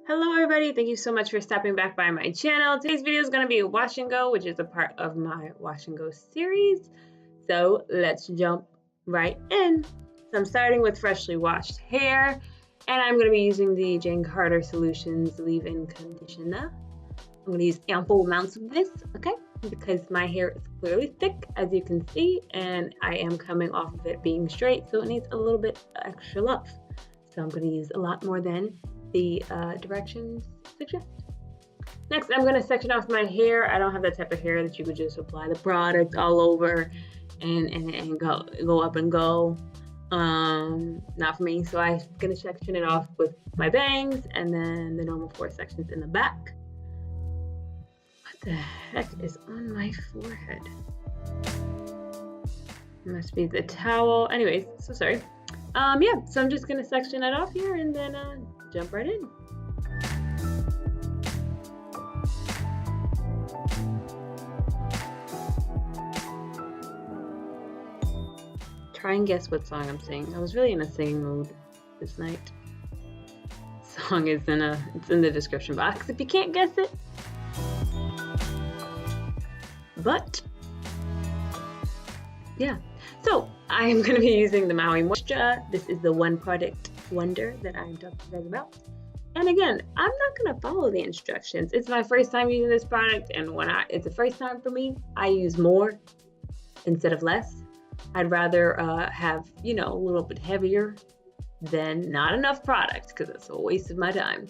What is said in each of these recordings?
Hello everybody, thank you so much for stopping back by my channel. Today's video is going to be a wash and go, which is a part of my wash and go series. So let's jump right in. So I'm starting with freshly washed hair, and I'm going to be using the Jane Carter Solutions leave-in conditioner. I'm going to use ample amounts of this, okay? Because my hair is clearly thick, as you can see, and I am coming off of it being straight, so it needs a little bit extra love. So I'm going to use a lot more than the directions suggest. Next, I'm going to section off my hair. I don't have that type of hair that you could just apply the product all over and go up and go. Not for me. So I'm going to section it off with my bangs and then the normal 4 sections in the back. What the heck is on my forehead? It must be the towel. Anyways, so sorry. Yeah, so I'm just gonna section it off here and then jump right in. Try and guess what song I'm singing. I was really in a singing mood this night. Song is it's in the description box if you can't guess it. But yeah, so I am going to be using the Maui Moisture. This is the one product wonder that I'm talking to you guys about. And again, I'm not going to follow the instructions. It's my first time using this product, and it's the first time for me, I use more instead of less. I'd rather have, a little bit heavier than not enough product, because it's a waste of my time.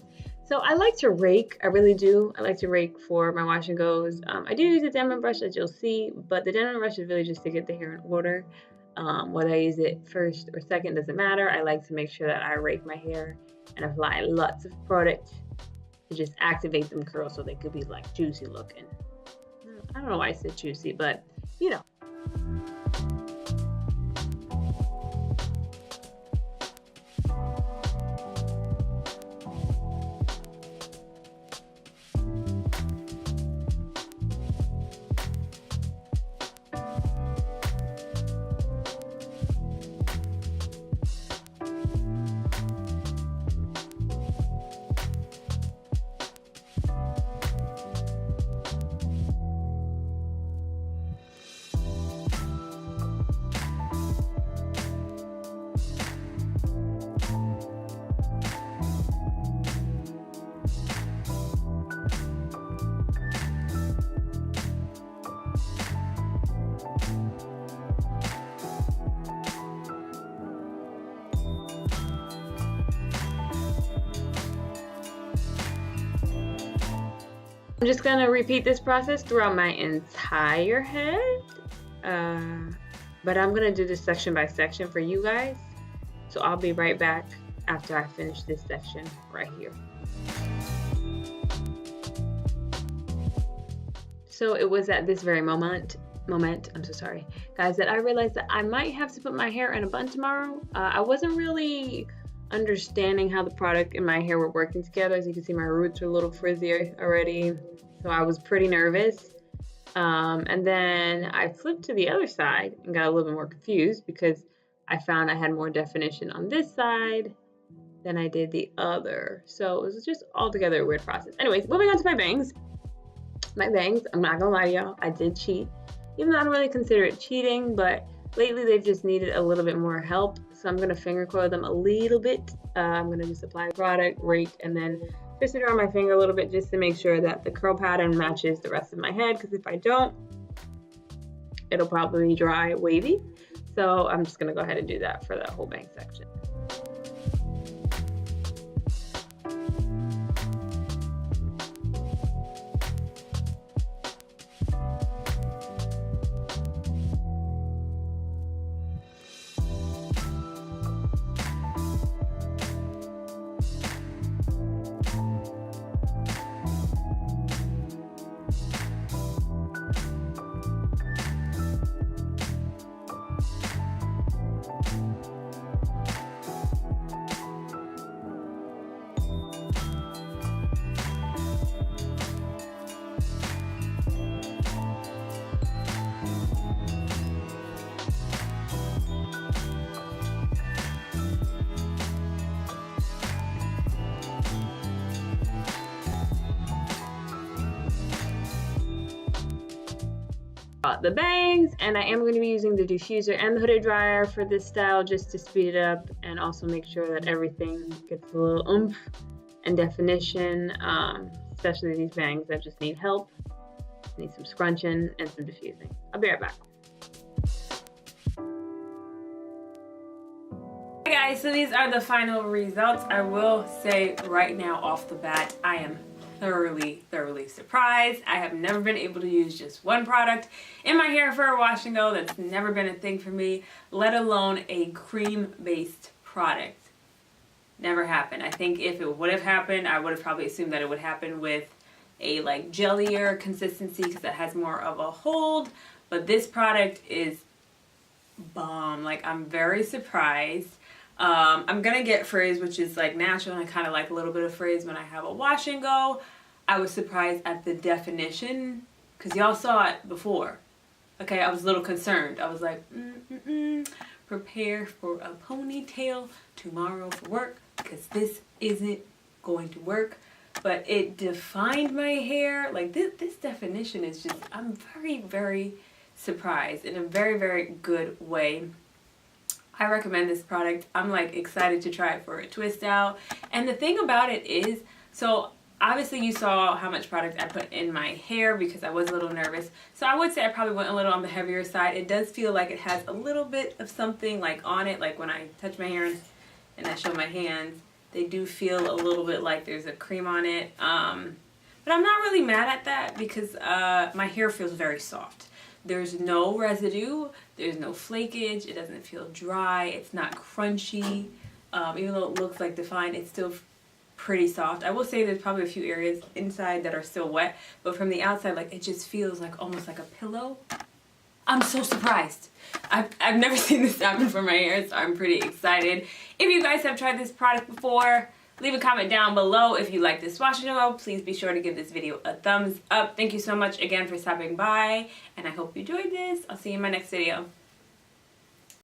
So I like to rake, I really do. I like to rake for my wash and goes. I do use a Denman brush, as you'll see, but the Denman brush is really just to get the hair in order. Whether I use it first or second doesn't matter. I like to make sure that I rake my hair and apply lots of product to just activate them curls so they could be like juicy looking. I don't know why I said juicy, but you know. I'm just gonna repeat this process throughout my entire head, but I'm gonna do this section by section for you guys. So I'll be right back after I finish this section right here. So it was at this very moment, I'm so sorry, guys, that I realized that I might have to put my hair in a bun tomorrow. I wasn't really understanding how the product and my hair were working together. As you can see, my roots are a little frizzy already, so I was pretty nervous. And then I flipped to the other side and got a little bit more confused because I found I had more definition on this side than I did the other. So it was just altogether a weird process. Anyways, moving on to my bangs. My bangs, I'm not gonna lie to y'all, I did cheat. Even though I don't really consider it cheating, but lately they've just needed a little bit more help. So I'm gonna finger coil them a little bit. I'm gonna just apply product, rake, and then twist it around my finger a little bit just to make sure that the curl pattern matches the rest of my head, because if I don't, it'll probably dry wavy. So I'm just gonna go ahead and do that for the whole bang section. the bangs, and I am going to be using the diffuser and the hooded dryer for this style just to speed it up and also make sure that everything gets a little oomph and definition, especially these bangs that just need help. Need some scrunching and some diffusing. I'll be right back. Hey guys, so these are the final results. I will say right now off the bat, I am thoroughly surprised. I have never been able to use just one product in my hair for a wash and go. That's never been a thing for me, let alone a cream-based product. Never happened. I think if it would have happened, I would have probably assumed that it would happen with a like jellier consistency because that has more of a hold, but this product is bomb. Like, I'm very surprised. I'm gonna get frizz, which is like natural, and I kind of like a little bit of frizz when I have a wash and go. I was surprised at the definition because y'all saw it before. Okay, I was a little concerned. I was like, prepare for a ponytail tomorrow for work because this isn't going to work. But it defined my hair. Like this definition is just, I'm very surprised in a very good way. I recommend this product. I'm like excited to try it for a twist out. And the thing about it is, so obviously you saw how much product I put in my hair because I was a little nervous. So I would say I probably went a little on the heavier side. It does feel like it has a little bit of something like on it, like when I touch my hair and I show my hands. They do feel a little bit like there's a cream on it. But I'm not really mad at that because my hair feels very soft. There's no residue, there's no flakage, it doesn't feel dry, it's not crunchy. Even though it looks like defined, it's still pretty soft. I will say there's probably a few areas inside that are still wet, but from the outside, like, it just feels like almost like a pillow. I'm so surprised. I've never seen this happen for my hair, so I'm pretty excited. If you guys have tried this product before, leave a comment down below. If you like this wash and go, please be sure to give this video a thumbs up. Thank you so much again for stopping by, and I hope you enjoyed this. I'll see you in my next video.